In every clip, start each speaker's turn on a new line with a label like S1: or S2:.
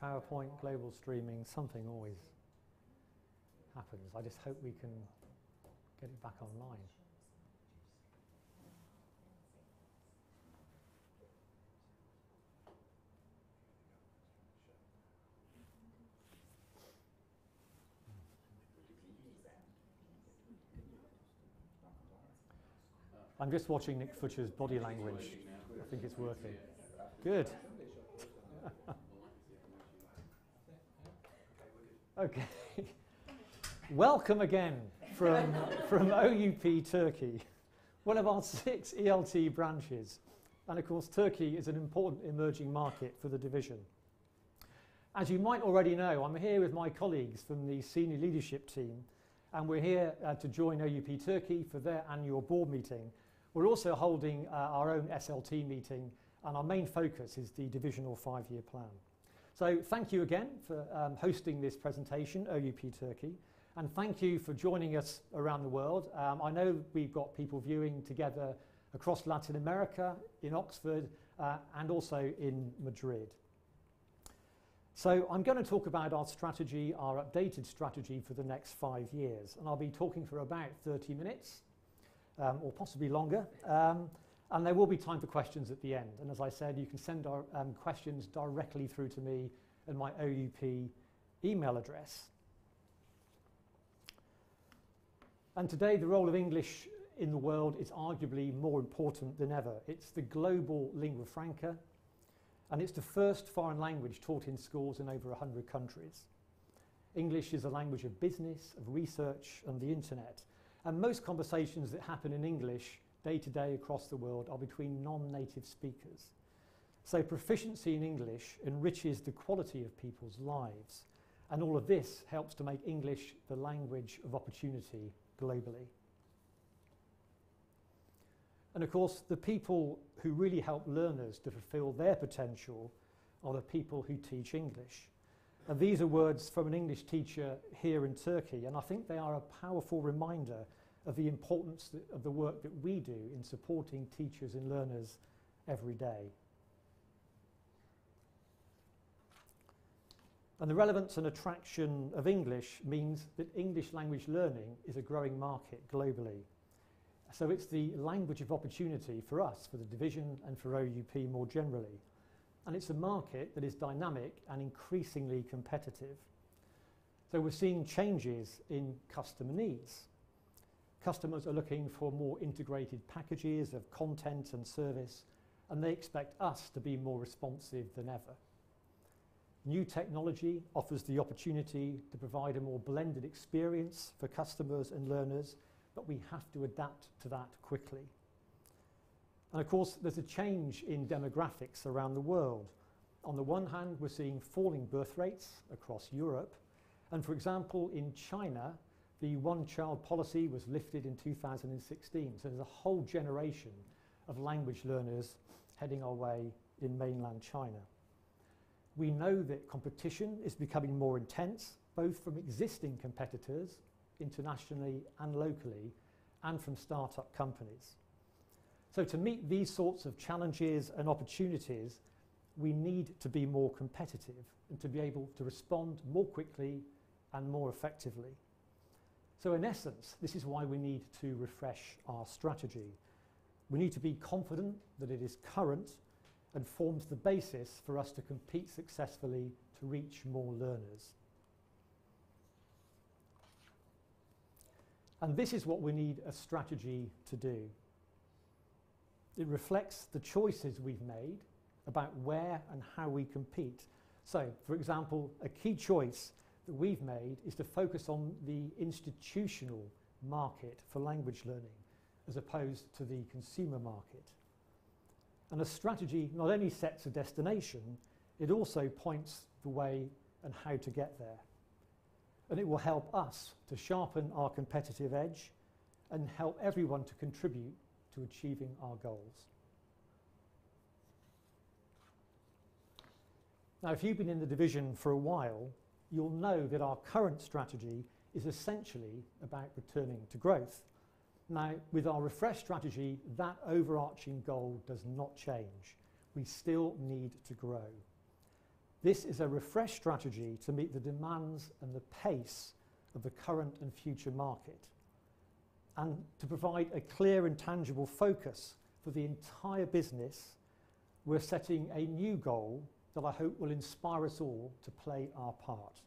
S1: PowerPoint, global streaming, something always happens. I just hope we can get it back online. I'm just watching Nick Futcher's body language. I think it's working. Good. Okay. Welcome again from OUP Turkey, one of our 6 ELT branches. And of course, Turkey is an important emerging market for the division. As you might already know, I'm here with my colleagues from the senior leadership team, and we're here to join OUP Turkey for their annual board meeting. We're also holding our own SLT meeting, and our main focus is the divisional 5-year plan. So thank you again for hosting this presentation, OUP Turkey, and thank you for joining us around the world. I know we've got people viewing together across Latin America, in Oxford, and also in Madrid. So I'm going to talk about our strategy, our updated strategy for the next 5 years, and I'll be talking for about 30 minutes. Or possibly longer, and there will be time for questions at the end. And as I said, you can send our questions directly through to me and my OUP email address. And today, the role of English in the world is arguably more important than ever. It's the global lingua franca, and it's the first foreign language taught in schools in over 100 countries. English is a language of business, of research, and the internet. And most conversations that happen in English day to day across the world are between non-native speakers. So proficiency in English enriches the quality of people's lives. And all of this helps to make English the language of opportunity globally. And of course, the people who really help learners to fulfill their potential are the people who teach English. And these are words from an English teacher here in Turkey, and I think they are a powerful reminder of the importance of the work that we do in supporting teachers and learners every day. And the relevance and attraction of English means that English language learning is a growing market globally. So it's the language of opportunity for us, for the division and for OUP more generally. And it's a market that is dynamic and increasingly competitive. So we're seeing changes in customer needs. Customers are looking for more integrated packages of content and service, and they expect us to be more responsive than ever. New technology offers the opportunity to provide a more blended experience for customers and learners, but we have to adapt to that quickly. And of course, there's a change in demographics around the world. On the one hand, we're seeing falling birth rates across Europe. And for example, in China, the one-child policy was lifted in 2016. So there's a whole generation of language learners heading our way in mainland China. We know that competition is becoming more intense, both from existing competitors, internationally and locally, and from startup companies. So to meet these sorts of challenges and opportunities, we need to be more competitive and to be able to respond more quickly and more effectively. So in essence, this is why we need to refresh our strategy. We need to be confident that it is current and forms the basis for us to compete successfully to reach more learners. And this is what we need a strategy to do. It reflects the choices we've made about where and how we compete. So, for example, a key choice that we've made is to focus on the institutional market for language learning as opposed to the consumer market. And a strategy not only sets a destination, it also points the way and how to get there. And it will help us to sharpen our competitive edge and help everyone to contribute to achieving our goals. Now, if you've been in the division for a while, you'll know that our current strategy is essentially about returning to growth. Now, with our refresh strategy, that overarching goal does not change. We still need to grow. This is a refreshed strategy to meet the demands and the pace of the current and future market, and to provide a clear and tangible focus for the entire business. We're setting a new goal that I hope will inspire us all to play our part.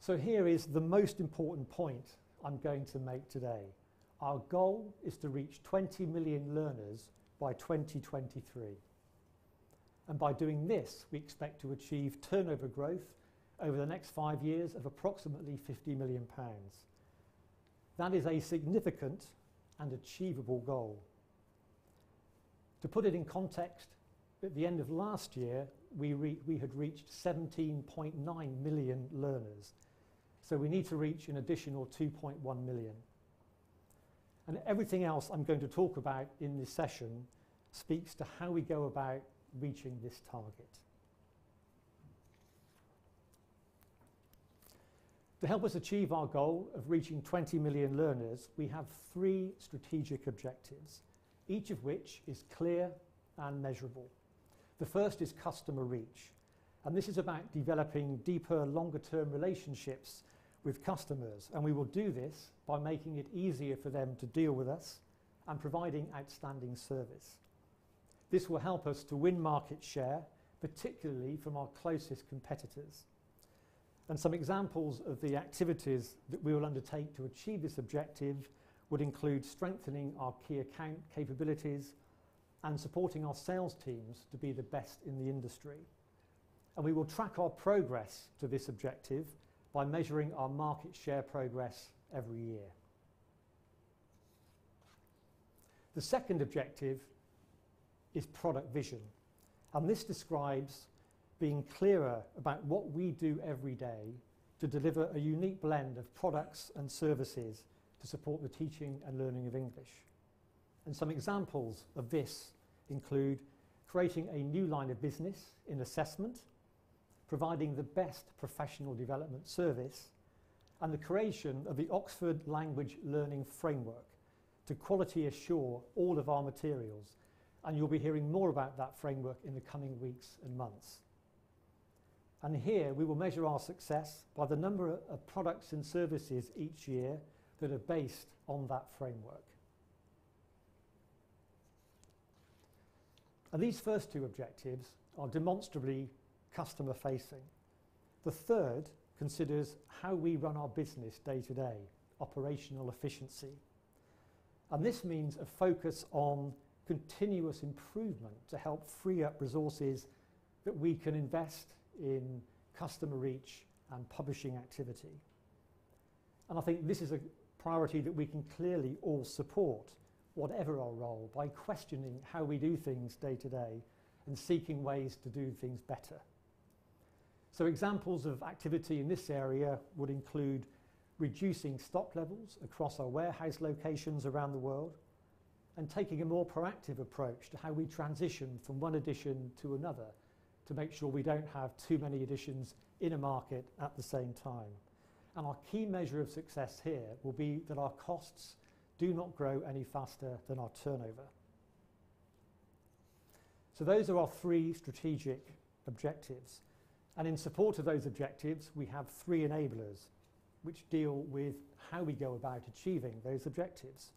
S1: So here is the most important point I'm going to make today. Our goal is to reach 20 million learners by 2023. And by doing this, we expect to achieve turnover growth over the next 5 years of approximately £50 million. That is a significant and achievable goal. To put it in context, at the end of last year, we had reached 17.9 million learners. So we need to reach an additional 2.1 million. And everything else I'm going to talk about in this session speaks to how we go about reaching this target. To help us achieve our goal of reaching 20 million learners, we have 3 strategic objectives, each of which is clear and measurable. The first is customer reach, and this is about developing deeper, longer-term relationships with customers, and we will do this by making it easier for them to deal with us and providing outstanding service. This will help us to win market share, particularly from our closest competitors. And some examples of the activities that we will undertake to achieve this objective would include strengthening our key account capabilities and supporting our sales teams to be the best in the industry. And we will track our progress to this objective by measuring our market share progress every year. The second objective is product vision, and this describes being clearer about what we do every day to deliver a unique blend of products and services to support the teaching and learning of English. And some examples of this include creating a new line of business in assessment, providing the best professional development service, and the creation of the Oxford Language Learning Framework to quality assure all of our materials. And you'll be hearing more about that framework in the coming weeks and months. And here we will measure our success by the number of products and services each year that are based on that framework. And these first 2 objectives are demonstrably customer facing. The third considers how we run our business day to day, operational efficiency. And this means a focus on continuous improvement to help free up resources that we can invest in customer reach and publishing activity. And I think this is a priority that we can clearly all support, whatever our role, by questioning how we do things day to day and seeking ways to do things better. So examples of activity in this area would include reducing stock levels across our warehouse locations around the world, and taking a more proactive approach to how we transition from one edition to another to make sure we don't have too many editions in a market at the same time. And our key measure of success here will be that our costs do not grow any faster than our turnover. So those are our 3 strategic objectives. And in support of those objectives, we have 3 enablers which deal with how we go about achieving those objectives.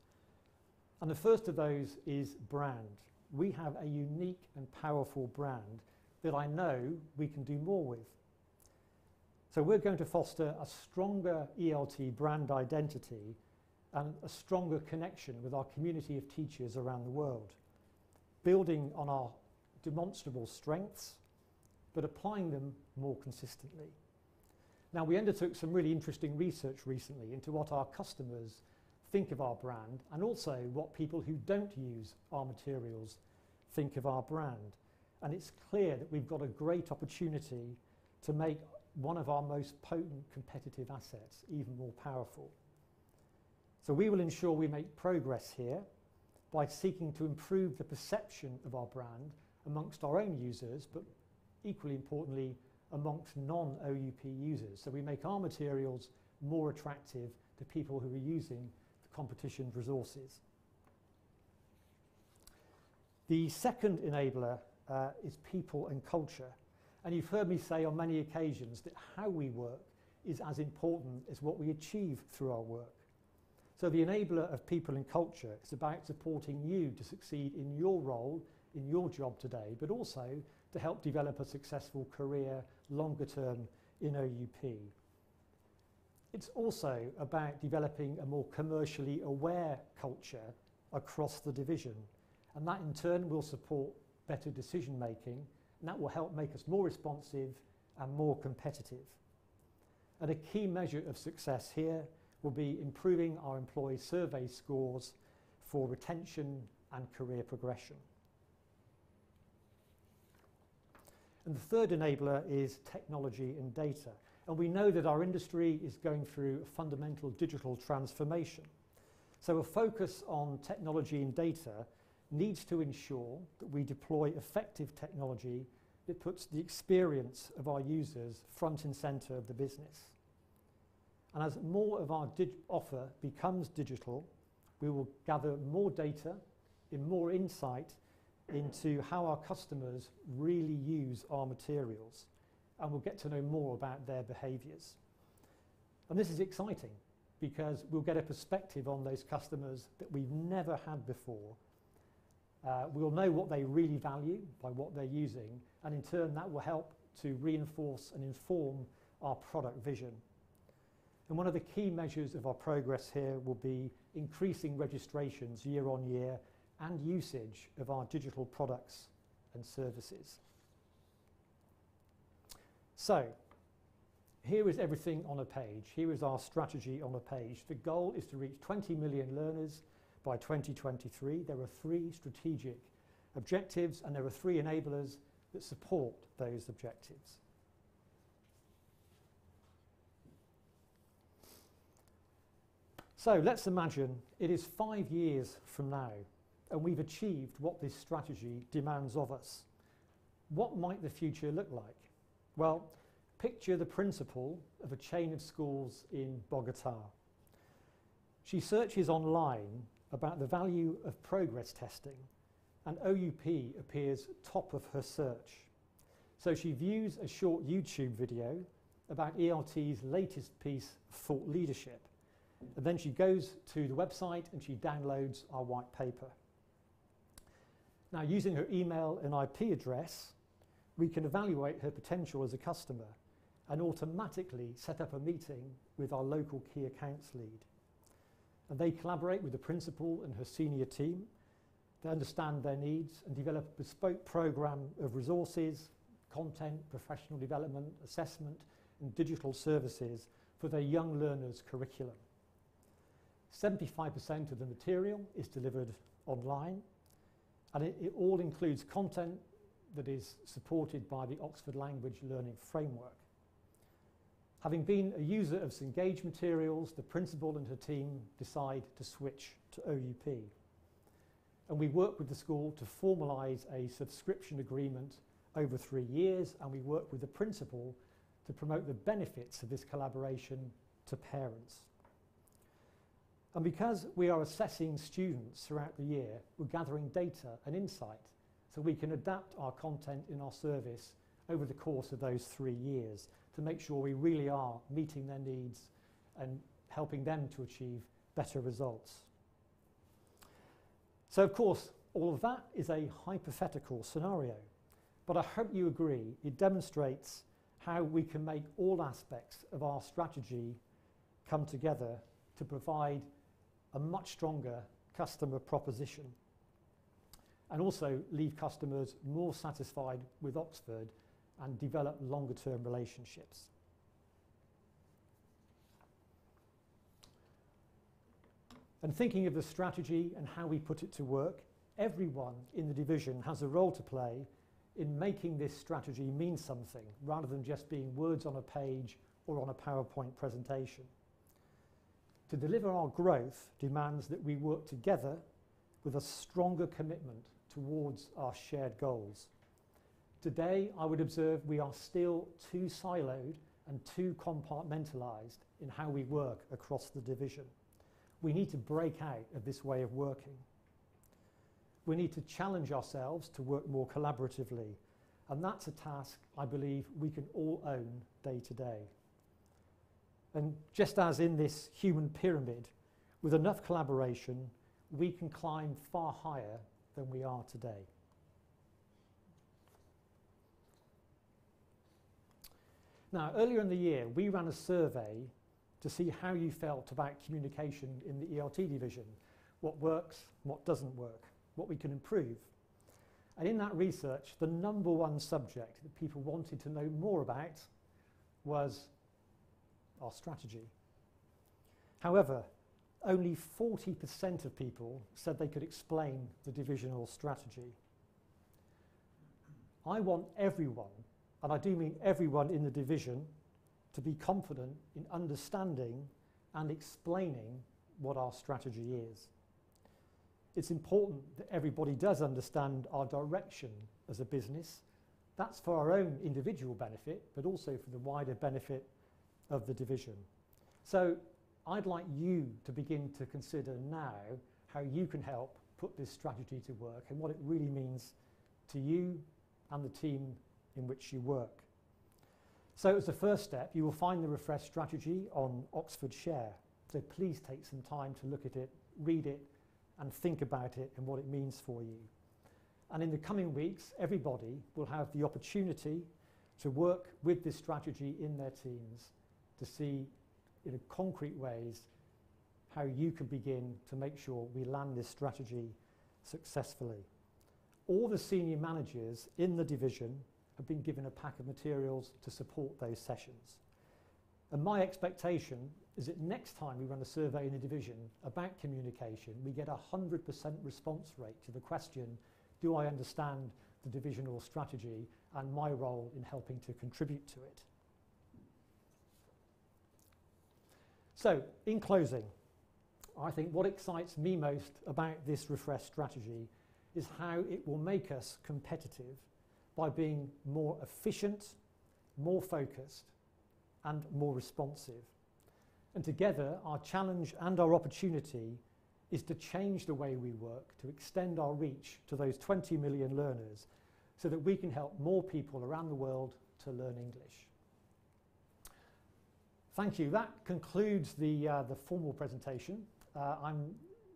S1: And the first of those is brand. We have a unique and powerful brand that I know we can do more with. So we're going to foster a stronger ELT brand identity and a stronger connection with our community of teachers around the world, building on our demonstrable strengths, but applying them more consistently. Now, we undertook some really interesting research recently into what our customers think of our brand, and also what people who don't use our materials think of our brand. And it's clear that we've got a great opportunity to make one of our most potent competitive assets even more powerful. So we will ensure we make progress here by seeking to improve the perception of our brand amongst our own users, but equally importantly amongst non-OUP users. So we make our materials more attractive to people who are using the competition's resources. The second enabler is people and culture. And you've heard me say on many occasions that how we work is as important as what we achieve through our work. So the enabler of people and culture is about supporting you to succeed in your role, in your job today, but also to help develop a successful career longer term in OUP. It's also about developing a more commercially aware culture across the division, and that in turn will support better decision making, and that will help make us more responsive and more competitive. And a key measure of success here will be improving our employee survey scores for retention and career progression. And the third enabler is technology and data. And we know that our industry is going through a fundamental digital transformation. So a focus on technology and data needs to ensure that we deploy effective technology that puts the experience of our users front and center of the business. And as more of our offer becomes digital, we will gather more data and more insight into how our customers really use our materials, and we'll get to know more about their behaviours. And this is exciting because we'll get a perspective on those customers that we've never had before. We'll know what they really value by what they're using, and in turn that will help to reinforce and inform our product vision. And one of the key measures of our progress here will be increasing registrations year on year and usage of our digital products and services. So, here is everything on a page. Here is our strategy on a page. The goal is to reach 20 million learners by 2023. There are 3 strategic objectives and there are 3 enablers that support those objectives. So let's imagine it is 5 years from now and we've achieved what this strategy demands of us. What might the future look like? Well, picture the principal of a chain of schools in Bogota. She searches online about the value of progress testing, and OUP appears top of her search. So she views a short YouTube video about ELT's latest piece, Thought Leadership, and then she goes to the website and she downloads our white paper. Now, using her email and IP address, we can evaluate her potential as a customer and automatically set up a meeting with our local key accounts lead. And they collaborate with the principal and her senior team. They understand their needs and develop a bespoke program of resources, content, professional development, assessment, and digital services for their young learners' curriculum. 75% of the material is delivered online, and it all includes content that is supported by the Oxford Language Learning Framework. Having been a user of Cengage materials, the principal and her team decide to switch to OUP. And we work with the school to formalise a subscription agreement over 3 years, and we work with the principal to promote the benefits of this collaboration to parents. And because we are assessing students throughout the year, we're gathering data and insight so we can adapt our content in our service over the course of those 3 years to make sure we really are meeting their needs and helping them to achieve better results. So of course, all of that is a hypothetical scenario, but I hope you agree it demonstrates how we can make all aspects of our strategy come together to provide a much stronger customer proposition and also leave customers more satisfied with Oxford and develop longer term relationships. And thinking of the strategy and how we put it to work, everyone in the division has a role to play in making this strategy mean something rather than just being words on a page or on a PowerPoint presentation. To deliver our growth demands that we work together with a stronger commitment towards our shared goals. Today, I would observe we are still too siloed and too compartmentalised in how we work across the division. We need to break out of this way of working. we need to challenge ourselves to work more collaboratively. And that's a task I believe we can all own day to day. And just as in this human pyramid, with enough collaboration, we can climb far higher than we are today. Now, earlier in the year, we ran a survey to see how you felt about communication in the ELT division, what works, what doesn't work, what we can improve. And in that research, the number one subject that people wanted to know more about was our strategy. However, only 40% of people said they could explain the divisional strategy. I want everyone, and I do mean everyone in the division, to be confident in understanding and explaining what our strategy is. It's important that everybody does understand our direction as a business. That's for our own individual benefit, but also for the wider benefit of the division. So I'd like you to begin to consider now how you can help put this strategy to work and what it really means to you and the team in which you work. So as a first step, you will find the refresh strategy on Oxford Share. So please take some time to look at it, read it, and think about it and what it means for you. And in the coming weeks, everybody will have the opportunity to work with this strategy in their teams to see in concrete ways how you can begin to make sure we land this strategy successfully. All the senior managers in the division have been given a pack of materials to support those sessions. And my expectation is that next time we run a survey in the division about communication, we get a 100% response rate to the question, do I understand the divisional strategy and my role in helping to contribute to it? So, in closing, I think what excites me most about this refresh strategy is how it will make us competitive by being more efficient, more focused, and more responsive. And together, our challenge and our opportunity is to change the way we work, to extend our reach to those 20 million learners so that we can help more people around the world to learn English. Thank you. That concludes the formal presentation. I'm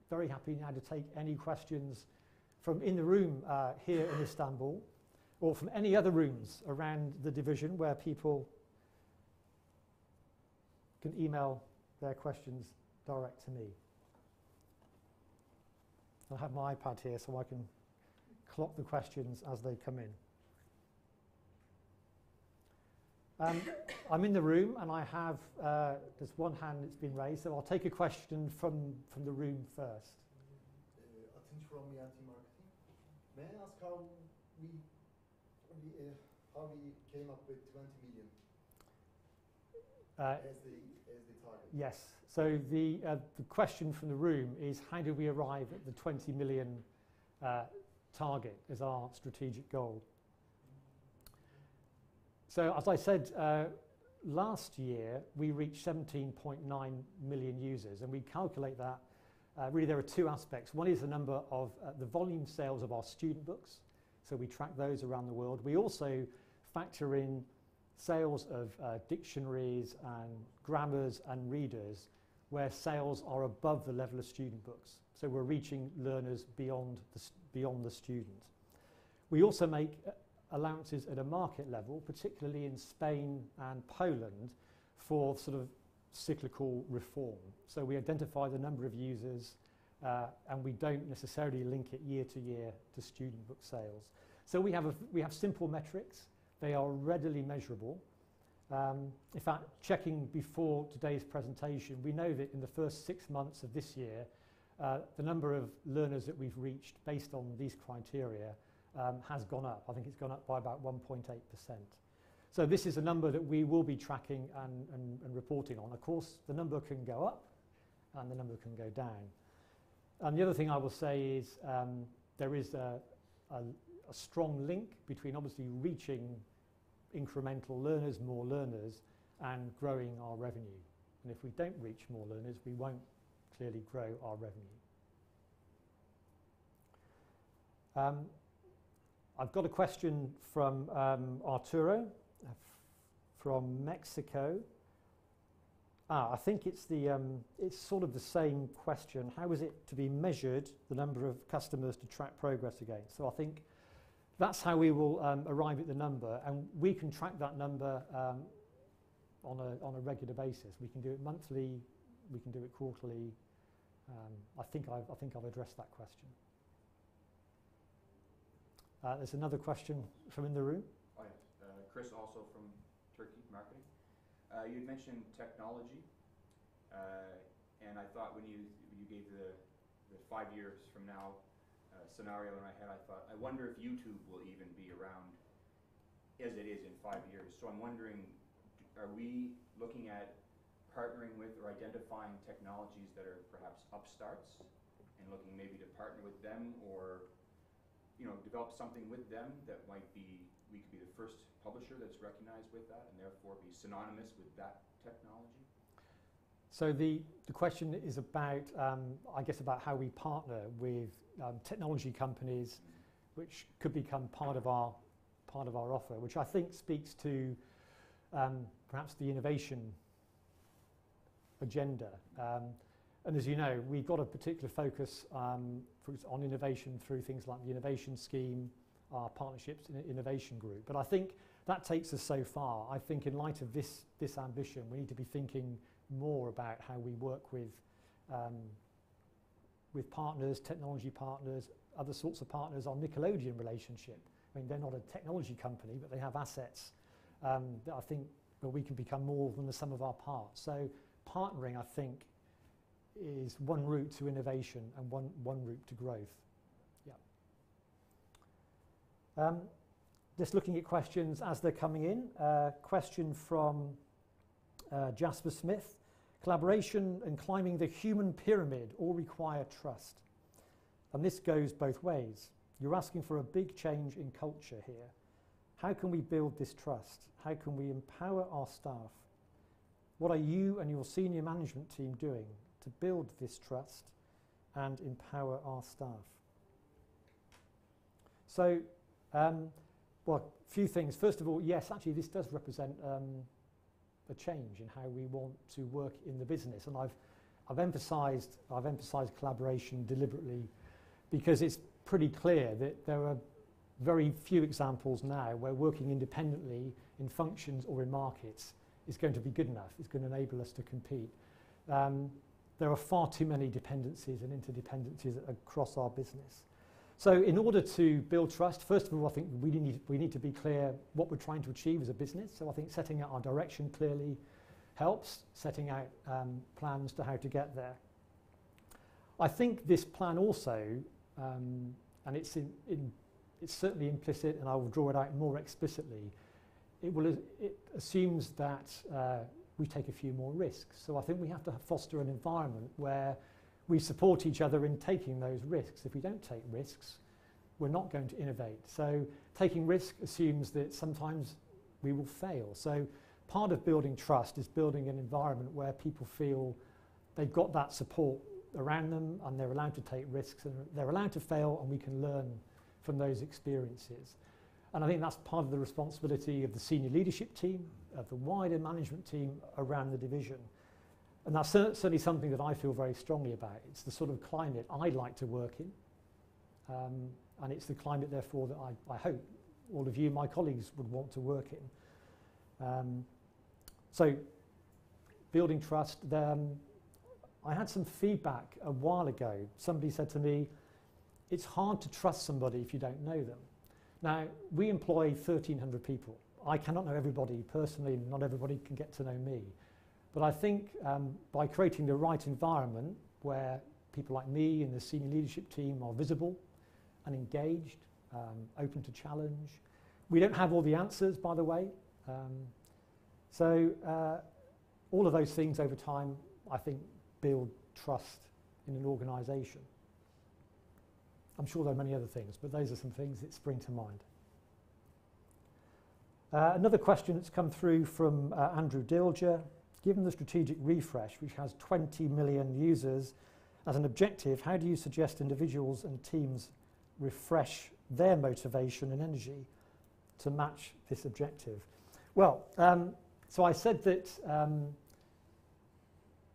S1: very happy now to take any questions from in the room here in Istanbul or from any other rooms around the division where people can email their questions direct to me. I have my iPad here so I can clock the questions as they come in. I'm in the room and I have, there's one hand that's been raised, so I'll take a question from the room first.
S2: Atinç from ELT Marketing. May I ask how we came up with 20 million as the target?
S1: Yes. So the question from the room is how do we arrive at the 20 million target as our strategic goal? So as I said, last year we reached 17.9 million users, and we calculate that. Really there are two aspects. One is the number of the volume sales of our student books. So we track those around the world. We also factor in sales of dictionaries and grammars and readers where sales are above the level of student books. So we're reaching learners beyond the student. We also make allowances at a market level, particularly in Spain and Poland, for sort of cyclical reform. So we identify the number of users and we don't necessarily link it year to year to student book sales. So we have simple metrics. They are readily measurable. In fact, checking before today's presentation, we know that in the first 6 months of this year, the number of learners that we've reached based on these criteria has gone up. I think it's gone up by about 1.8%. So this is a number that we will be tracking and reporting on. Of course, the number can go up and the number can go down. And the other thing I will say is there is a strong link between obviously reaching incremental learners, more learners, and growing our revenue. And if we don't reach more learners, we won't clearly grow our revenue. I've got a question from Arturo from Mexico. I think it's it's sort of the same question. How is it to be measured, the number of customers to track progress against? So I think that's how we will arrive at the number, and we can track that number on a regular basis. We can do it monthly, we can do it quarterly. I think I've addressed that question. There's another question from in the room.
S3: Oh yes, Chris, also from Turkey Marketing. You mentioned technology, and I thought when you gave the 5 years from now scenario in my head, I thought, I wonder if YouTube will even be around as it is in 5 years. So I'm wondering, are we looking at partnering with or identifying technologies that are perhaps upstarts and looking maybe to partner with them, or develop something with them that might be, we could be the first publisher that's recognized with that and therefore be synonymous with that technology?
S1: So the question is about, I guess, about how we partner with technology companies, which could become part of our offer, which I think speaks to perhaps the innovation agenda. And as you know, we've got a particular focus on innovation through things like the innovation scheme, our partnerships in innovation group. But I think that takes us so far. I think in light of this ambition, we need to be thinking more about how we work with partners, technology partners, other sorts of partners. Our Nickelodeon relationship, I mean, they're not a technology company, but they have assets that I think that we can become more than the sum of our parts. So partnering, I think, is one route to innovation and one route to growth. Yeah. Just looking at questions as they're coming in. Question from Jasper Smith. Collaboration and climbing the human pyramid all require trust. And this goes both ways. You're asking for a big change in culture here. How can we build this trust? How can we empower our staff? What are you and your senior management team doing to build this trust and empower our staff? So, well, a few things. First of all, yes, actually this does represent a change in how we want to work in the business, and I've emphasised collaboration deliberately because it's pretty clear that there are very few examples now where working independently in functions or in markets is going to be good enough. It's going to enable us to compete. There are far too many dependencies and interdependencies across our business. So in order to build trust, first of all, I think we need to be clear what we're trying to achieve as a business. So I think setting out our direction clearly helps, setting out plans to how to get there. I think this plan also, and it's certainly implicit, and I will draw it out more explicitly, it assumes that we take a few more risks. So I think we have to foster an environment where we support each other in taking those risks. If we don't take risks, we're not going to innovate. So taking risk assumes that sometimes we will fail. So part of building trust is building an environment where people feel they've got that support around them and they're allowed to take risks and they're allowed to fail, and we can learn from those experiences. And I think that's part of the responsibility of the senior leadership team, of the wider management team around the division. And that's certainly something that I feel very strongly about. It's the sort of climate I'd like to work in. And it's the climate, therefore, that I hope all of you, my colleagues, would want to work in. So, building trust. I had some feedback a while ago. Somebody said to me, it's hard to trust somebody if you don't know them. Now, we employ 1,300 people. I cannot know everybody personally, and not everybody can get to know me. But I think by creating the right environment where people like me and the senior leadership team are visible and engaged, open to challenge. We don't have all the answers, by the way. So all of those things over time, I think, build trust in an organisation. I'm sure there are many other things, but those are some things that spring to mind. Another question that's come through from Andrew Dilger. Given the strategic refresh, which has 20 million users as an objective, how do you suggest individuals and teams refresh their motivation and energy to match this objective? Well, so I said that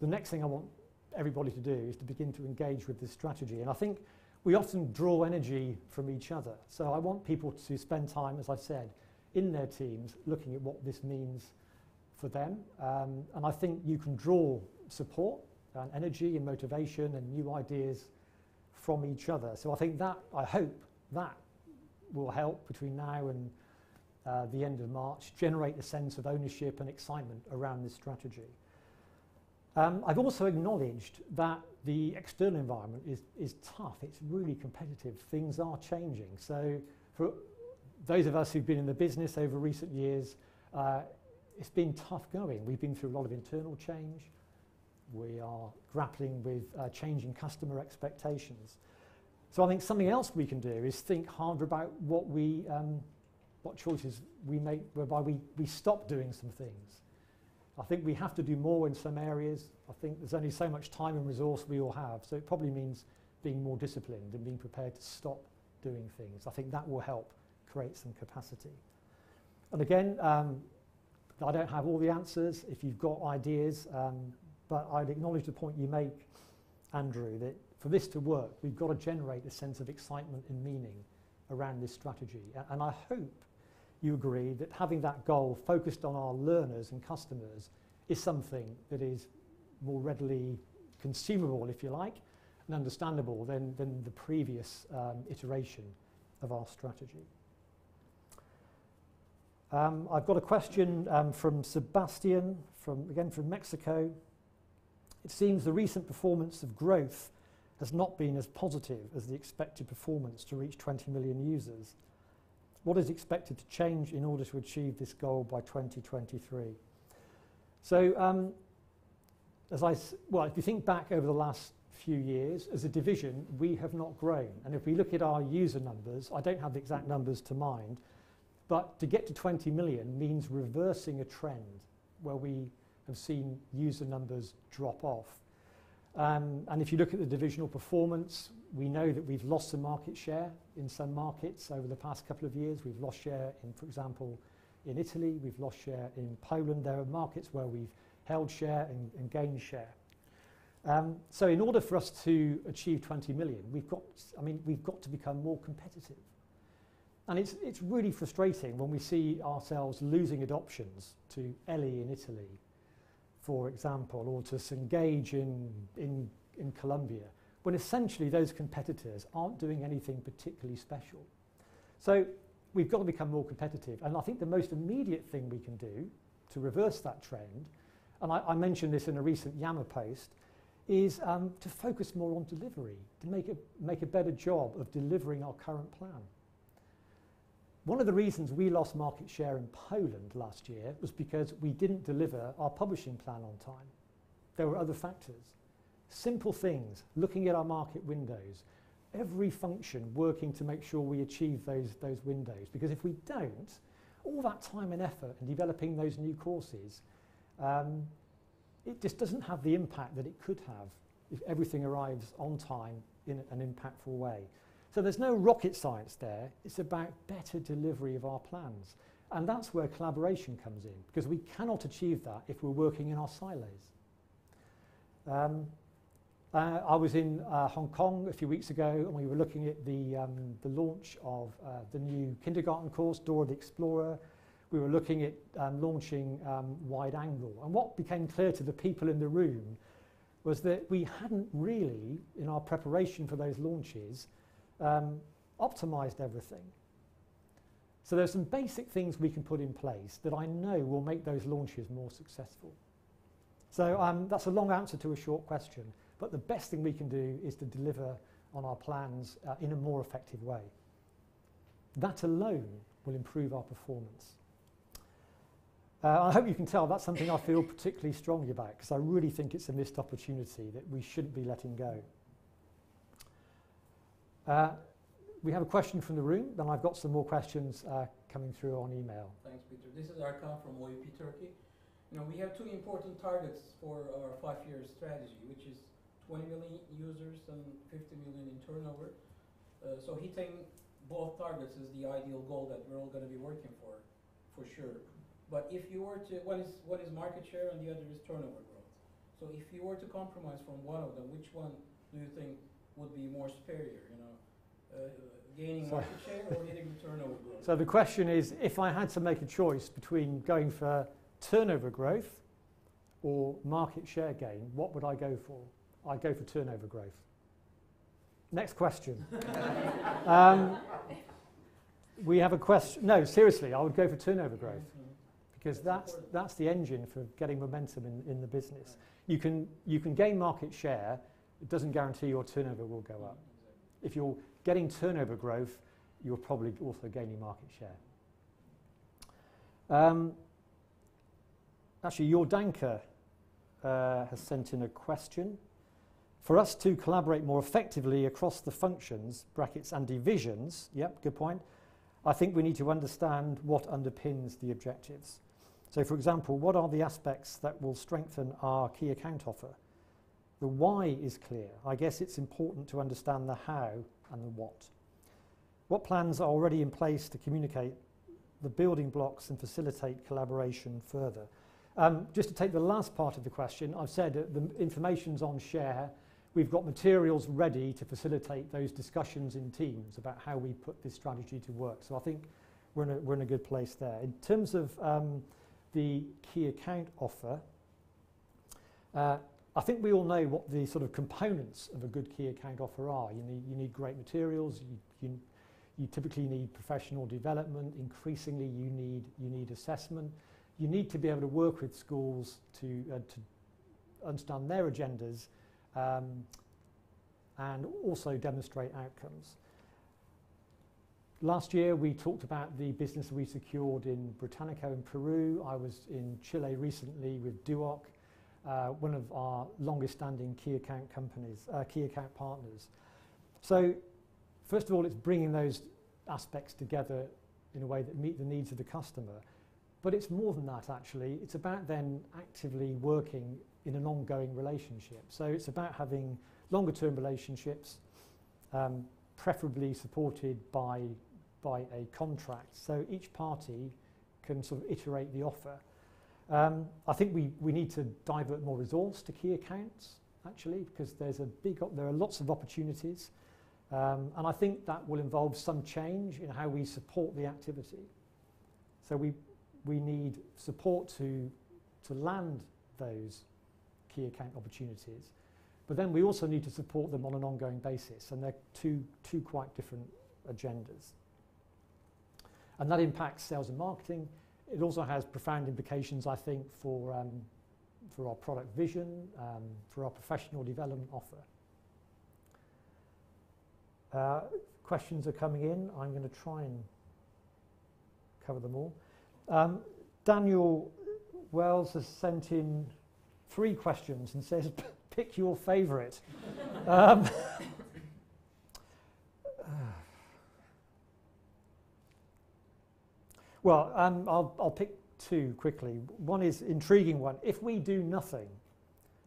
S1: the next thing I want everybody to do is to begin to engage with this strategy. And I think we often draw energy from each other. So I want people to spend time, as I said, in their teams looking at what this means for them. And I think you can draw support and energy and motivation and new ideas from each other. So I think that, I hope that will help between now and the end of March, generate a sense of ownership and excitement around this strategy. I've also acknowledged that the external environment is tough. It's really competitive. Things are changing. So for those of us who've been in the business over recent years, it's been tough going. We've been through a lot of internal change. We are grappling with changing customer expectations. So I think something else we can do is think harder about what choices we make whereby we stop doing some things. I think we have to do more in some areas. I think there's only so much time and resource we all have, so it probably means being more disciplined and being prepared to stop doing things. I think that will help create some capacity. And again, I don't have all the answers if you've got ideas, but I'd acknowledge the point you make, Andrew, that for this to work, we've got to generate a sense of excitement and meaning around this strategy. And I hope you agree that having that goal focused on our learners and customers is something that is more readily consumable, if you like, and understandable than the previous iteration of our strategy. I've got a question from Sebastian, again from Mexico. It seems the recent performance of growth has not been as positive as the expected performance to reach 20 million users. What is expected to change in order to achieve this goal by 2023? So, if you think back over the last few years, as a division, we have not grown. And if we look at our user numbers, I don't have the exact numbers to mind, but to get to 20 million means reversing a trend where we have seen user numbers drop off. And if you look at the divisional performance, we know that we've lost some market share in some markets over the past couple of years. We've lost share in, for example, in Italy. We've lost share in Poland. There are markets where we've held share and gained share. So in order for us to achieve 20 million, we've got to become more competitive. And it's really frustrating when we see ourselves losing adoptions to Ellie in Italy, for example, or to Cengage in Colombia, when essentially those competitors aren't doing anything particularly special. So we've got to become more competitive. And I think the most immediate thing we can do to reverse that trend, and I mentioned this in a recent Yammer post, is to focus more on delivery, to make a better job of delivering our current plan. One of the reasons we lost market share in Poland last year was because we didn't deliver our publishing plan on time. There were other factors. Simple things, looking at our market windows, every function working to make sure we achieve those windows. Because if we don't, all that time and effort in developing those new courses, it just doesn't have the impact that it could have if everything arrives on time in an impactful way. So there's no rocket science there. It's about better delivery of our plans. And that's where collaboration comes in, because we cannot achieve that if we're working in our silos. I was in Hong Kong a few weeks ago, and we were looking at the launch of the new kindergarten course, Dora the Explorer. We were looking at launching Wide Angle. And what became clear to the people in the room was that we hadn't really, in our preparation for those launches, optimized everything. So there's some basic things we can put in place that I know will make those launches more successful. So that's a long answer to a short question, but the best thing we can do is to deliver on our plans in a more effective way. That alone will improve our performance. I hope you can tell that's something I feel particularly strongly about, because I really think it's a missed opportunity that we shouldn't be letting go. We have a question from the room, then I've got some more questions coming through on email.
S4: Thanks, Peter. This is Arkan from OEP Turkey. We have two important targets for our 5-year strategy, which is 20 million users and 50 million in turnover. So hitting both targets is the ideal goal that we're all going to be working for sure. But if you were to, one is market share and the other is turnover growth. So if you were to compromise from one of them, which one do you think would be more superior? You know, gaining market share or hitting the turnover growth?
S1: So the question is, if I had to make a choice between going for turnover growth or market share gain, what would I go for? I'd go for turnover growth. Next question. We have a question. No, seriously, I would go for turnover growth because that's the engine for getting momentum in the business. You can gain market share. It doesn't guarantee your turnover will go up. If you're getting turnover growth, you're probably also gaining market share. Actually, Jordanka has sent in a question. For us to collaborate more effectively across the functions, brackets, and divisions, yep, good point, I think we need to understand what underpins the objectives. So, for example, what are the aspects that will strengthen our key account offer? The why is clear. I guess it's important to understand the how and the what. What plans are already in place to communicate the building blocks and facilitate collaboration further? Just to take the last part of the question, I've said the information's on share. We've got materials ready to facilitate those discussions in teams about how we put this strategy to work. So I think we're in a good place there. In terms of the key account offer, I think we all know what the sort of components of a good key account offer are. You need great materials. You typically need professional development. Increasingly, you need assessment. You need to be able to work with schools to understand their agendas and also demonstrate outcomes. Last year, we talked about the business we secured in Britannico in Peru. I was in Chile recently with Duoc, one of our longest-standing key account companies, key account partners. So, first of all, it's bringing those aspects together in a way that meet the needs of the customer. But it's more than that, actually. It's about then actively working in an ongoing relationship. So it's about having longer-term relationships, preferably supported by a contract, so each party can sort of iterate the offer. I think we need to divert more resource to key accounts, actually, because there are lots of opportunities, and I think that will involve some change in how we support the activity. So we need support to land those key account opportunities, but then we also need to support them on an ongoing basis, and they're two quite different agendas. And that impacts sales and marketing. It also has profound implications, I think, for our product vision, for our professional development offer. Questions are coming in. I'm going to try and cover them all. Daniel Wells has sent in 3 questions and says, pick your favourite. Well, I'll pick 2 quickly. One is intriguing one. If we do nothing,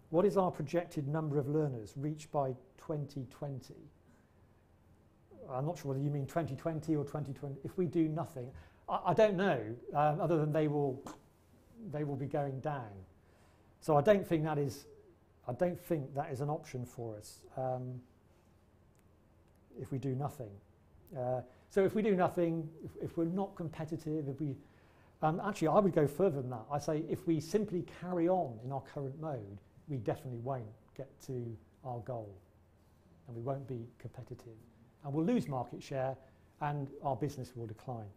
S1: what is our projected number of learners reached by 2020? I'm not sure whether you mean 2020 or 2020. If we do nothing, I don't know, other than they will be going down. So I don't think that is an option for us if we do nothing. So if we do nothing, if we're not competitive, actually I would go further than that. I say if we simply carry on in our current mode, we definitely won't get to our goal, and we won't be competitive, and we'll lose market share, and our business will decline.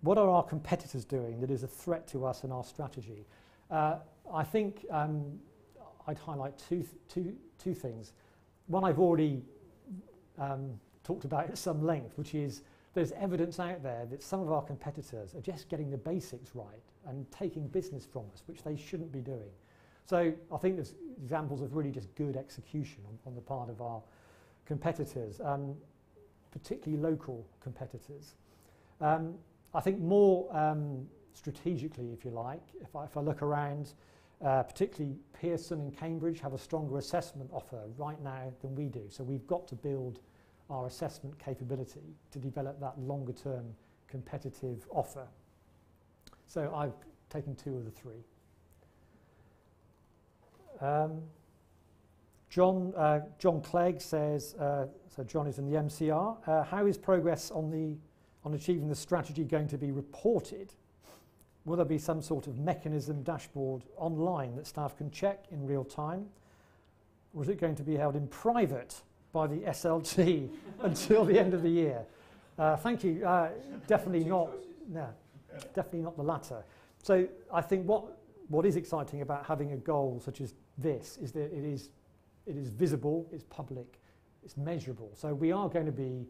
S1: What are our competitors doing that is a threat to us and our strategy? I think I'd highlight two things. One I've already talked about at some length, which is there's evidence out there that some of our competitors are just getting the basics right and taking business from us, which they shouldn't be doing. So I think there's examples of really just good execution on the part of our competitors, particularly local competitors. I think more strategically, if you like, if I look around, particularly Pearson and Cambridge have a stronger assessment offer right now than we do. So we've got to build our assessment capability to develop that longer term competitive offer. So I've taken 2 of the 3. John Clegg says, so John is in the MCR, how is progress on achieving the strategy going to be reported? Will there be some sort of mechanism, dashboard online that staff can check in real time? Or is it going to be held in private by the SLT until the end of the year? Thank you. Definitely not. No, definitely not the latter. So I think what is exciting about having a goal such as this is that it is visible, it's public, it's measurable. So we are going to be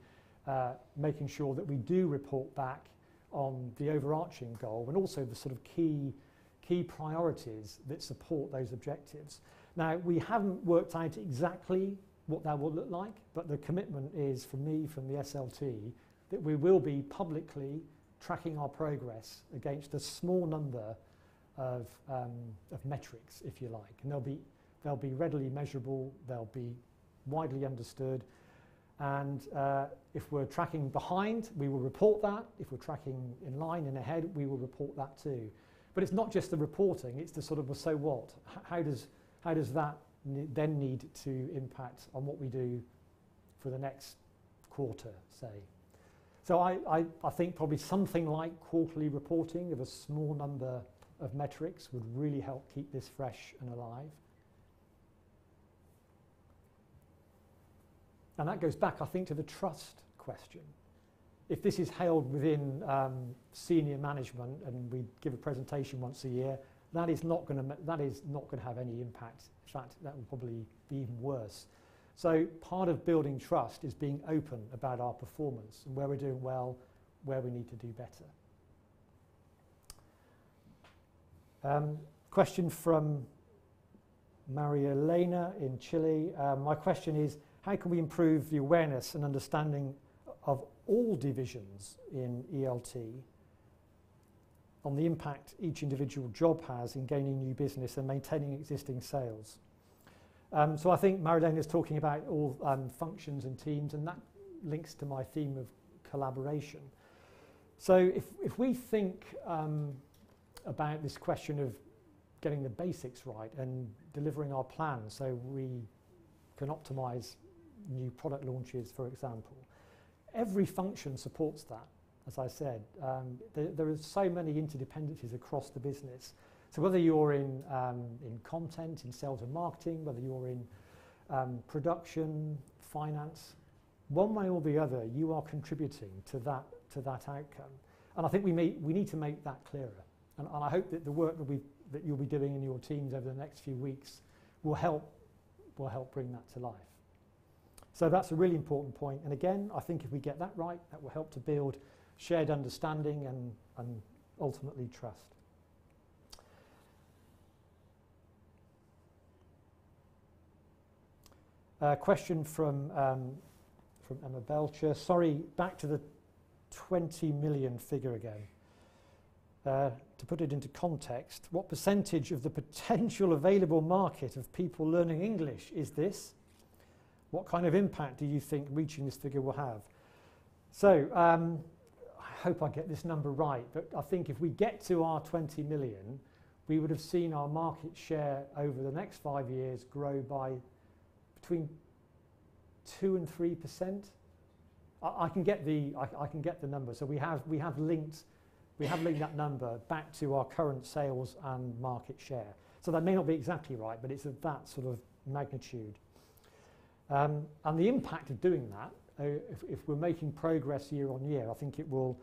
S1: making sure that we do report back on the overarching goal and also the sort of key priorities that support those objectives. Now, we haven't worked out exactly what that will look like, but the commitment is from me, from the SLT, that we will be publicly tracking our progress against a small number of metrics, if you like. And they'll be readily measurable, they'll be widely understood, and if we're tracking behind, we will report that. If we're tracking in line and ahead, we will report that too. But it's not just the reporting, it's the sort of a so what. How does that then need to impact on what we do for the next quarter, say? So I think probably something like quarterly reporting of a small number of metrics would really help keep this fresh and alive. And that goes back, I think, to the trust question. If this is held within senior management and we give a presentation once a year, that is not going to have any impact. In fact, that will probably be even worse. So part of building trust is being open about our performance and where we're doing well, where we need to do better. Question from Maria Elena in Chile. My question is, how can we improve the awareness and understanding of all divisions in ELT on the impact each individual job has in gaining new business and maintaining existing sales? So I think Marilyn is talking about all functions and teams, and that links to my theme of collaboration. So if we think about this question of getting the basics right and delivering our plan so we can optimize new product launches, for example, every function supports that. As I said, there are so many interdependencies across the business. So whether you're in content, in sales and marketing, whether you're in production, finance, one way or the other, you are contributing to that outcome. And I think we need to make that clearer. And I hope that the work that you'll be doing in your teams over the next few weeks will help bring that to life. So that's a really important point. And again, I think if we get that right, that will help to build shared understanding and ultimately trust. Question from Emma Belcher. Sorry, back to the 20 million figure again. To put it into context, what percentage of the potential available market of people learning English is this? What kind of impact do you think reaching this figure will have? So I hope I get this number right, but I think if we get to our 20 million, we would have seen our market share over the next 5 years grow by between 2 and 3%. I can get the number. So we have linked that number back to our current sales and market share. So that may not be exactly right, but it's of that sort of magnitude. And the impact of doing that, if we're making progress year on year, I think it will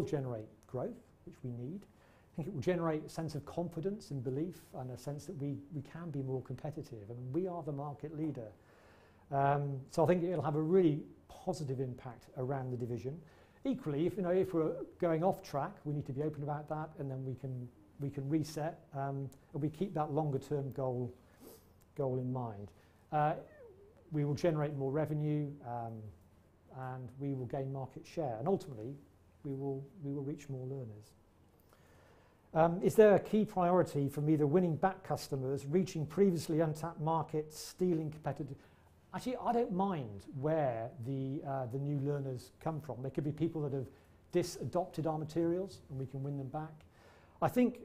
S1: generate growth, which we need. I think it will generate a sense of confidence and belief and a sense that we can be more competitive and we are the market leader. So I think it'll have a really positive impact around the division. Equally, if we're going off track, we need to be open about that, and then we can reset and we keep that longer term goal in mind. We will generate more revenue and we will gain market share, and ultimately we will reach more learners. Is there a key priority from either winning back customers, reaching previously untapped markets, stealing competitive? Actually, I don't mind where the new learners come from. There could be people that have adopted our materials and we can win them back. I think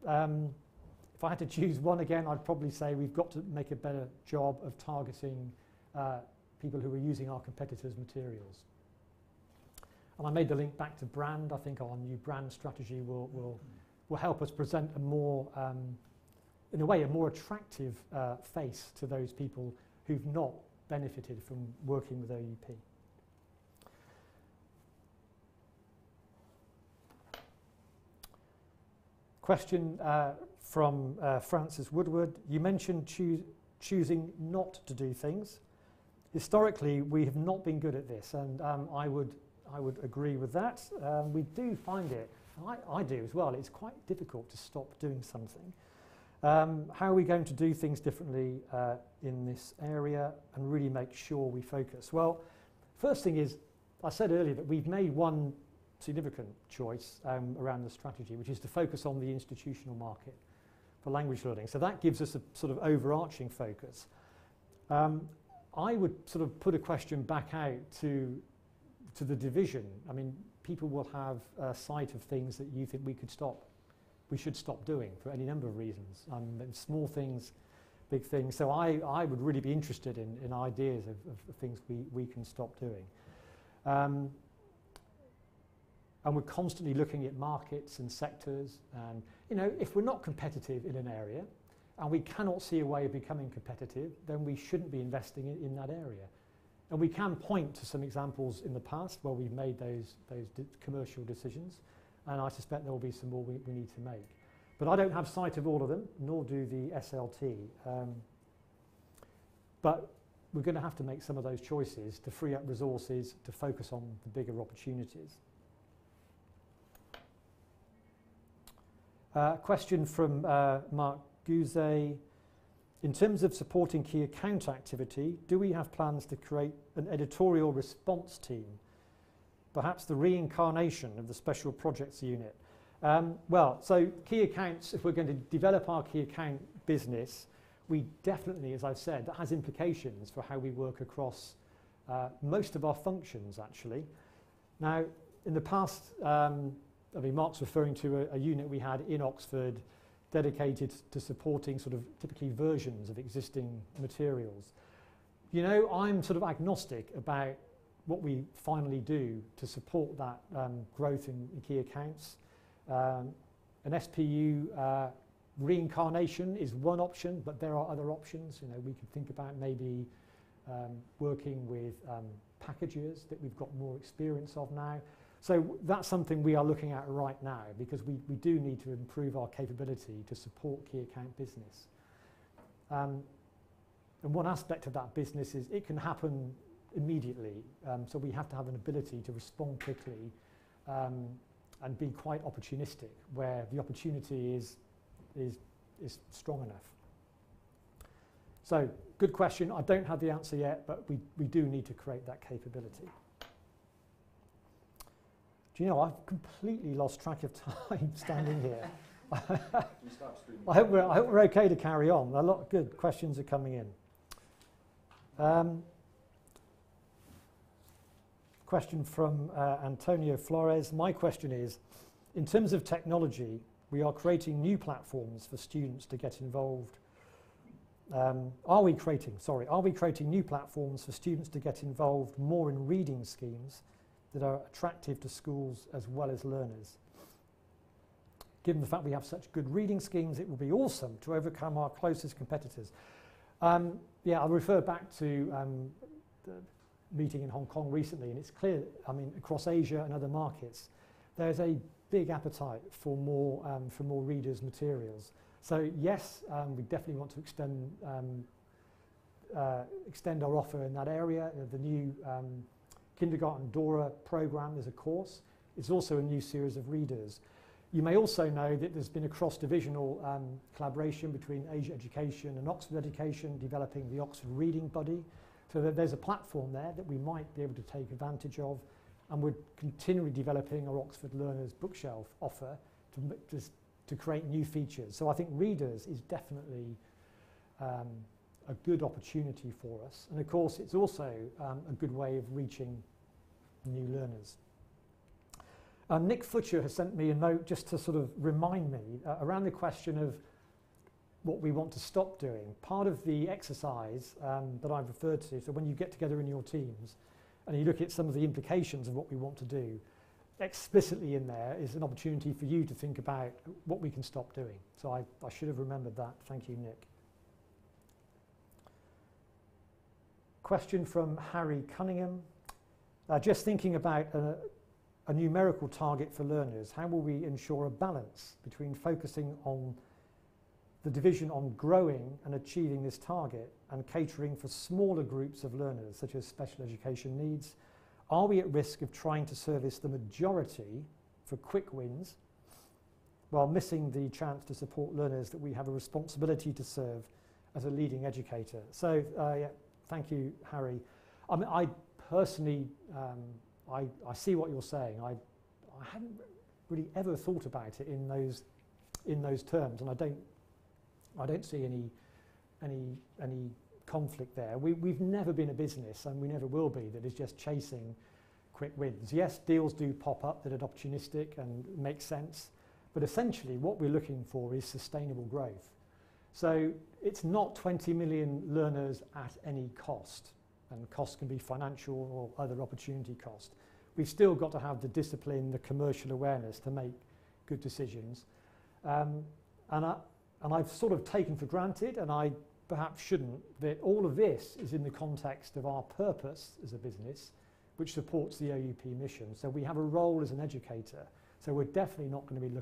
S1: if I had to choose one again, I'd probably say we've got to make a better job of targeting people who are using our competitors' materials. And I made the link back to brand. I think our new brand strategy will help us present a more, in a way, a more attractive face to those people who've not benefited from working with OUP. Question from Francis Woodward. You mentioned choosing not to do things. Historically, we have not been good at this, and I would agree with that. We do find it, and I do as well, it's quite difficult to stop doing something. How are we going to do things differently in this area and really make sure we focus? Well, first thing is, I said earlier that we've made one significant choice around the strategy, which is to focus on the institutional market for language learning. So that gives us a sort of overarching focus. I would sort of put a question back out to the division. I mean, people will have a sight of things that you think we should stop doing for any number of reasons. Small things, big things. So I would really be interested in ideas of things we can stop doing. And we're constantly looking at markets and sectors. And, you know, if we're not competitive in an area and we cannot see a way of becoming competitive, then we shouldn't be investing in that area. And we can point to some examples in the past where we've made those commercial decisions. And I suspect there will be some more we need to make. But I don't have sight of all of them, nor do the SLT. But we're going to have to make some of those choices to free up resources to focus on the bigger opportunities. Question from Mark Guzet. In terms of supporting key account activity, do we have plans to create an editorial response team? Perhaps the reincarnation of the special projects unit. Well, so key accounts, if we're going to develop our key account business, we definitely, as I've said, that has implications for how we work across most of our functions, actually. Now, in the past, I mean, Mark's referring to a unit we had in Oxford dedicated to supporting sort of typically versions of existing materials. You know, I'm sort of agnostic about what we finally do to support that growth in key accounts. An SPU reincarnation is one option, but there are other options. You know, we could think about maybe working with packagers that we've got more experience of now. So that's something we are looking at right now, because we do need to improve our capability to support key account business. And one aspect of that business is it can happen immediately. So we have to have an ability to respond quickly and be quite opportunistic where the opportunity is strong enough. So good question. I don't have the answer yet, but we do need to create that capability. Do you know, I've completely lost track of time standing here. I hope we're okay to carry on. A lot of good questions are coming in. Question from Antonio Flores. My question is, in terms of technology, we are creating new platforms for students to get involved. Are we creating new platforms for students to get involved more in reading schemes that are attractive to schools as well as learners? Given the fact we have such good reading schemes, it will be awesome to overcome our closest competitors. Yeah, I'll refer back to the meeting in Hong Kong recently, and it's clear, I mean, across Asia and other markets, there's a big appetite for more readers' materials. So yes, we definitely want to extend our offer in that area. The new Kindergarten Dora program is a course. It's also a new series of readers. You may also know that there's been a cross-divisional collaboration between Asia Education and Oxford Education developing the Oxford Reading Buddy. So that there's a platform there that we might be able to take advantage of, and we're continually developing our Oxford Learners bookshelf offer to create new features. So I think readers is definitely a good opportunity for us. And of course, it's also a good way of reaching new learners. Nick Futcher has sent me a note just to sort of remind me around the question of what we want to stop doing. Part of the exercise that I've referred to, so when you get together in your teams and you look at some of the implications of what we want to do, explicitly in there is an opportunity for you to think about what we can stop doing. So I should have remembered that. Thank you, Nick. Question from Harry Cunningham. Just thinking about a numerical target for learners, how will we ensure a balance between focusing on the division on growing and achieving this target and catering for smaller groups of learners, such as special education needs? Are we at risk of trying to service the majority for quick wins while missing the chance to support learners that we have a responsibility to serve as a leading educator? So, yeah, thank you, Harry. I mean, I personally, I see what you're saying. I hadn't really ever thought about it in those terms, and I don't see any conflict there. We've never been a business, and we never will be, that is just chasing quick wins. Yes, deals do pop up that are opportunistic and make sense, but essentially what we're looking for is sustainable growth. So it's not 20 million learners at any cost, and cost can be financial or other opportunity cost. We've still got to have the discipline, the commercial awareness to make good decisions. And I've sort of taken for granted, and I perhaps shouldn't, that all of this is in the context of our purpose as a business, which supports the OUP mission. So we have a role as an educator. So we're definitely not going to be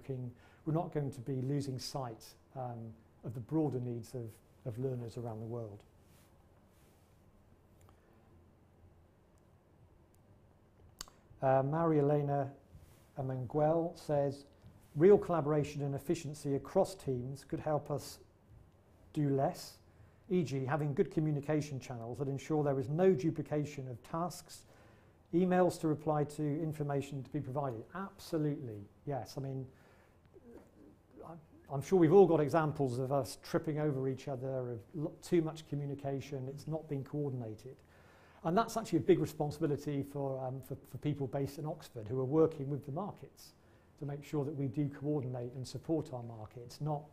S1: we're not going to be losing sight of the broader needs of learners around the world. Maria Elena Emanuel says, real collaboration and efficiency across teams could help us do less, e.g. having good communication channels that ensure there is no duplication of tasks, emails to reply to, information to be provided. Absolutely, yes. I mean, I'm sure we've all got examples of us tripping over each other, of too much communication, it's not being coordinated. And that's actually a big responsibility for people based in Oxford who are working with the markets to make sure that we do coordinate and support our markets, not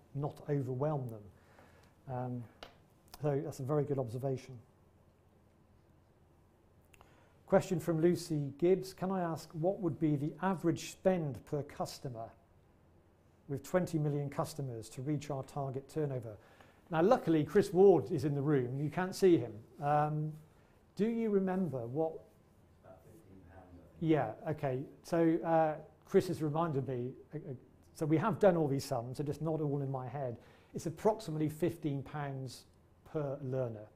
S1: overwhelm them. So that's a very good observation. Question from Lucy Gibbs. Can I ask what would be the average spend per customer with 20 million customers to reach our target turnover? Now, luckily, Chris Ward is in the room. You can't see him. Do you remember what?
S5: About £15.
S1: Yeah, okay. So Chris has reminded me. So we have done all these sums, they're just not all in my head. It's approximately £15 per learner.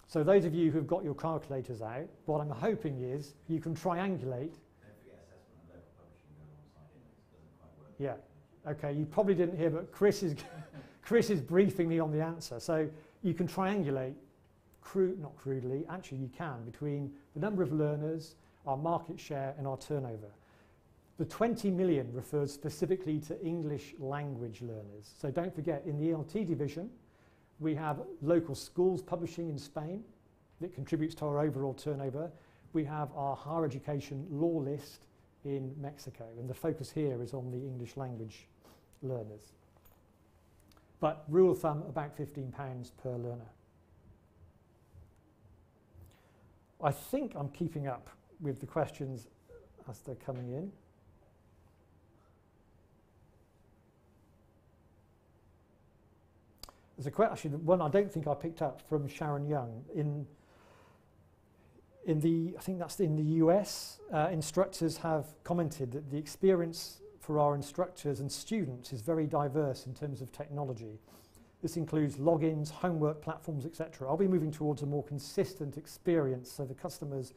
S1: So those of you who've got your calculators out, what I'm hoping is you can triangulate.
S5: Don't forget assessment and local publishing go alongside it. It doesn't quite work.
S1: Yeah. Okay, you probably didn't hear, but Chris is briefing me on the answer. So you can triangulate, not crudely, actually you can, between the number of learners, our market share and our turnover. The 20 million refers specifically to English language learners. So don't forget, in the ELT division, we have local schools publishing in Spain that contributes to our overall turnover. We have our higher education law list in Mexico, and the focus here is on the English language learners. But rule of thumb, about £15 per learner. I think I'm keeping up with the questions as they're coming in. There's a question, actually, one I don't think I picked up from Sharon Young. I think that's in the US, instructors have commented that the experience for our instructors and students is very diverse in terms of technology. This includes logins, homework platforms, etc. I'll be moving towards a more consistent experience so the customers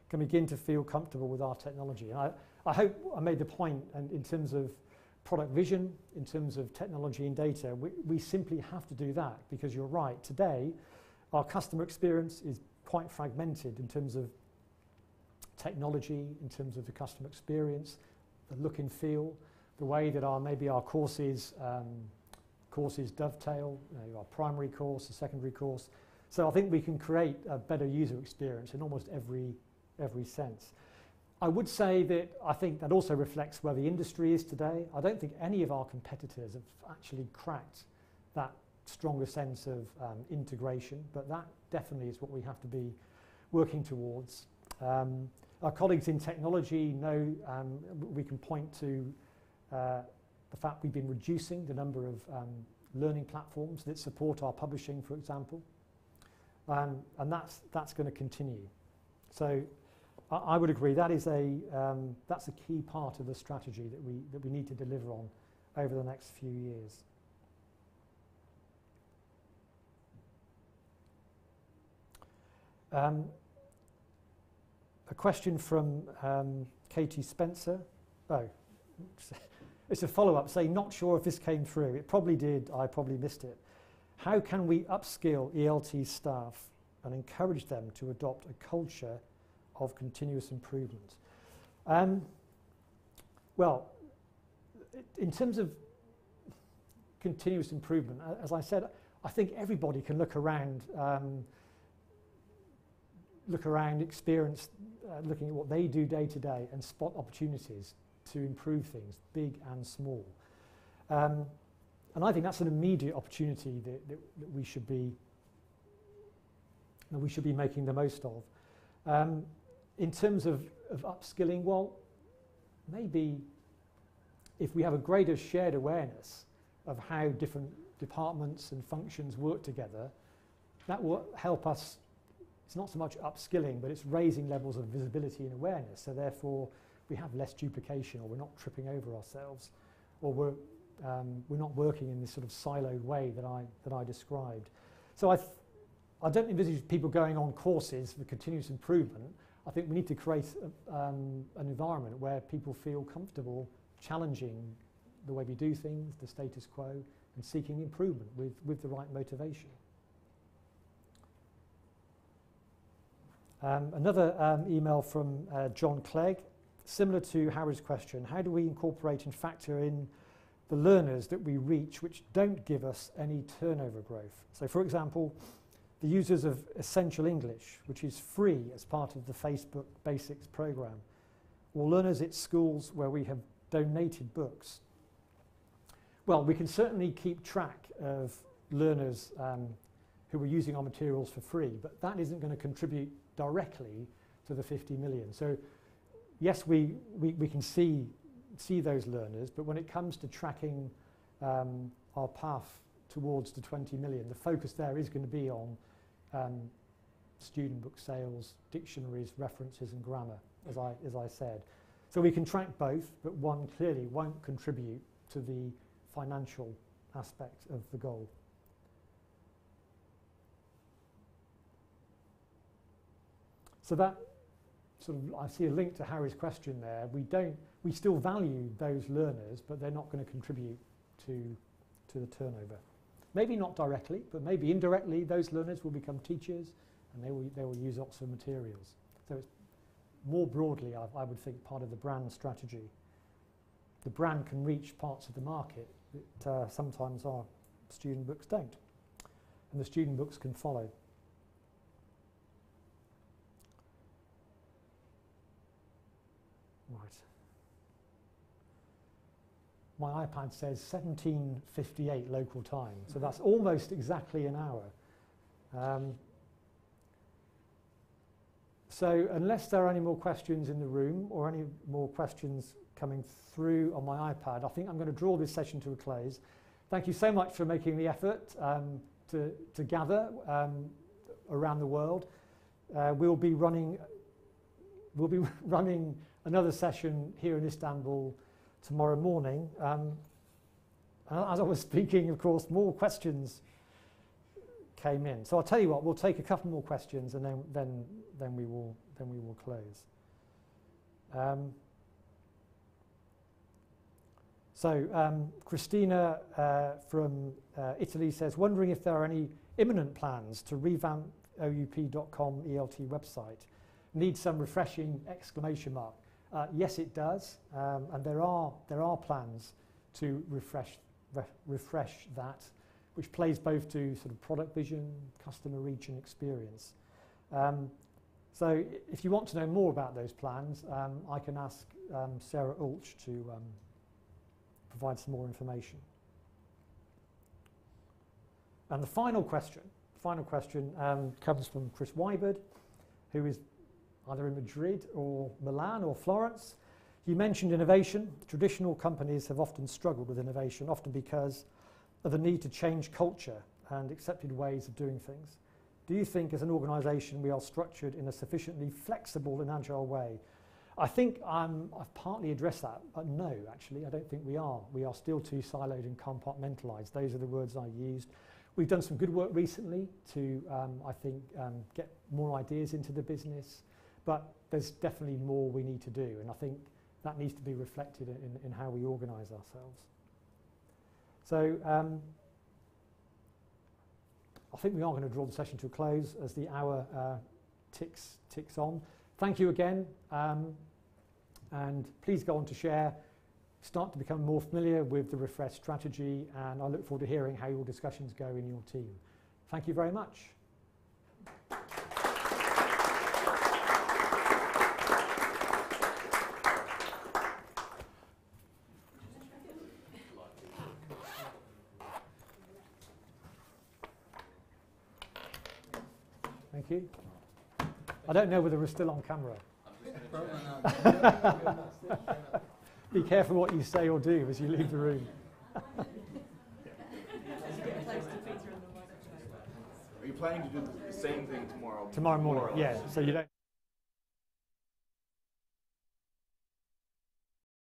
S1: can begin to feel comfortable with our technology. And I hope I made the point, and in terms of product vision, in terms of technology and data, we simply have to do that, because you're right, today our customer experience is quite fragmented in terms of technology, in terms of the customer experience, the look and feel, the way that maybe our courses courses dovetail, our primary course, a secondary course. So I think we can create a better user experience in almost every sense. I would say that I think that also reflects where the industry is today. I don't think any of our competitors have actually cracked that stronger sense of integration, but that definitely is what we have to be working towards. Our colleagues in technology know we can point to the fact we've been reducing the number of learning platforms that support our publishing, for example, and that's going to continue. So I would agree that is that's a key part of the strategy that we need to deliver on over the next few years. A question from Katie Spencer. Oh, it's a follow-up saying, not sure if this came through. It probably did. I probably missed it. How can we upskill ELT staff and encourage them to adopt a culture of continuous improvement? Well, in terms of continuous improvement, as I said, I think everybody can look around, experience, looking at what they do day to day and spot opportunities to improve things, big and small. And I think that's an immediate opportunity that we should be making the most of. In terms of upskilling, well, maybe if we have a greater shared awareness of how different departments and functions work together, that will help us. It's not so much upskilling, but it's raising levels of visibility and awareness. So therefore, we have less duplication, or we're not tripping over ourselves, or we're not working in this sort of siloed way that I described. So I don't envisage people going on courses for continuous improvement. I think we need to create an environment where people feel comfortable challenging the way we do things, the status quo, and seeking improvement with the right motivation. Another email from John Clegg, similar to Harry's question: how do we incorporate and factor in the learners that we reach which don't give us any turnover growth? So for example, the users of Essential English, which is free as part of the Facebook Basics program, or learners at schools where we have donated books. Well, we can certainly keep track of learners who are using our materials for free, but that isn't going to contribute directly to the 50 million. So yes, we can see those learners, but when it comes to tracking our path towards the 20 million, the focus there is going to be on student book sales, dictionaries, references and grammar, as I said. So we can track both, but one clearly won't contribute to the financial aspect of the goal. So that sort of, I see a link to Harry's question there. We still value those learners, but they're not going to contribute to the turnover. Maybe not directly, but maybe indirectly those learners will become teachers and they will use Oxford materials. So it's more broadly, I would think, part of the brand strategy. The brand can reach parts of the market that sometimes our student books don't, and the student books can follow. Right. My iPad says 17:58 local time, so that's almost exactly an hour. So unless there are any more questions in the room or any more questions coming through on my iPad, I think I'm going to draw this session to a close. Thank you so much for making the effort to gather around the world. We'll be running another session here in Istanbul tomorrow morning. As I was speaking, of course, more questions came in. So I'll tell you what, we'll take a couple more questions and then we will close. Christina from Italy says, wondering if there are any imminent plans to revamp oup.com ELT website. Needs some refreshing exclamation mark. Yes, it does, and there are plans to refresh refresh that, which plays both to sort of product vision, customer reach and experience. So if you want to know more about those plans, I can ask Sarah Ulch to provide some more information. And the final question comes from Chris Wyberd, who is either in Madrid or Milan or Florence. You mentioned innovation. Traditional companies have often struggled with innovation, often because of the need to change culture and accepted ways of doing things. Do you think as an organisation we are structured in a sufficiently flexible and agile way? I think I've partly addressed that, but no, actually, I don't think we are. We are still too siloed and compartmentalised. Those are the words I used. We've done some good work recently to, I think, get more ideas into the business, but there's definitely more we need to do, and I think that needs to be reflected in how we organise ourselves. So I think we are going to draw the session to a close as the hour ticks on. Thank you again, and please go on to share, start to become more familiar with the Refresh strategy, and I look forward to hearing how your discussions go in your team. Thank you very much. Thank you. I don't know whether we're still on camera. Be careful what you say or do as you leave the room.
S3: Are you planning to do the same thing tomorrow?
S1: Tomorrow morning, yeah. So you don't.